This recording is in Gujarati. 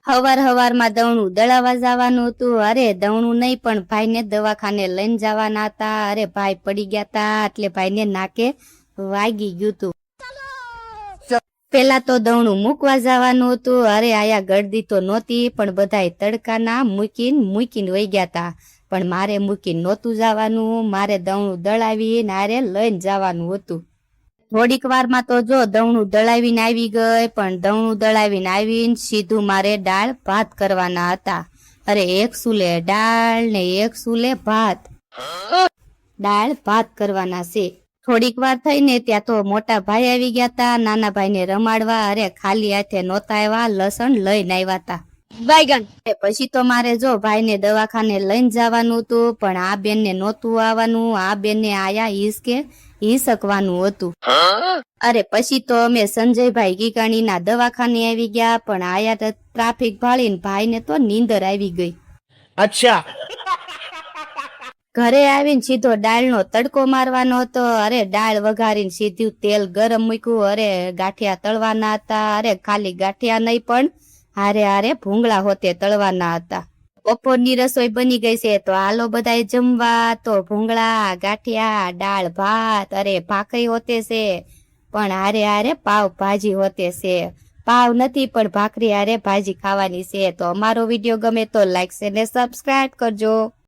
હવાર હવારમાં દવણું દળાવા જવાનું હતું. અરે દવણું નહીં પણ ભાઈને દવાખાને લઈને જવાના હતા. અરે ભાઈ પડી ગયા હતા એટલે ભાઈને નાકે વાગી ગયું હતું. પેલા તો દવણું મૂકવા જવાનું હતું. અરે આયા ગળદી તો નહોતી પણ બધાય તડકાના મૂકીને વહી ગયા હતા. પણ મારે મૂકીને નહોતું જવાનું. મારે દવણું દળાવીને આરે લઈને જવાનું હતું. થોડીક વારમાં તો જો દવણું દળાવીને આવી ગઈ. પણ દવણું દળાવીને આવીને સીધું મારે દાળ ભાત કરવાના હતા. અરે એક સુલે દાળ ને એક સુલે ભાત. દાળ ભાત કરવાના છે. થોડીક વાર થઈને ત્યાં તો મોટા ભાઈ આવી ગયા હતા નાના ભાઈને રમાડવા. અરે ખાલી હાથે નહોતા આવ્યા, લસણ લઈને આવ્યા હતા. बैगन પછી તો મારે જો ભાઈને દવાખાને લઈને જવાનું હતું. પણ આ બેનને નહોતું આવવાનું. આ બેનને આયા હિસકવાનું હતું. અરે પછી તો અમે સંજયભાઈ ગીગાણીના દવાખાને આવી ગયા. પણ આયા તો ટ્રાફિક ભાળીને ભાઈને તો નીંદર આવી ગઈ. अच्छा ઘરે આવીને સીધો દાળનો તડકો મારવાનો હતો. અરે દાળ વઘારીને સીધું તેલ ગરમ મૂક્યું. અરે ગાંઠિયા તળવાના હતા. અરે ખાલી ગાંઠિયા નહીં પણ હારે હારે ભૂંગળા હોતે તળવાના હતા. બપોરની રસોઈ બની ગઈ છે તો હાલો બધાય જમવા. તો ભૂંગળા, ગાંઠિયા, દાળ ભાત, અરે ભાખરી હોતે છે પણ હારે હારે પાવ ભાજી હોતે છે. પાવ નથી પણ ભાખરી હારે ભાજી ખાવાની છે. તો અમારો વિડીયો ગમે તો લાઈક અને સબસ્ક્રાઇબ કરજો.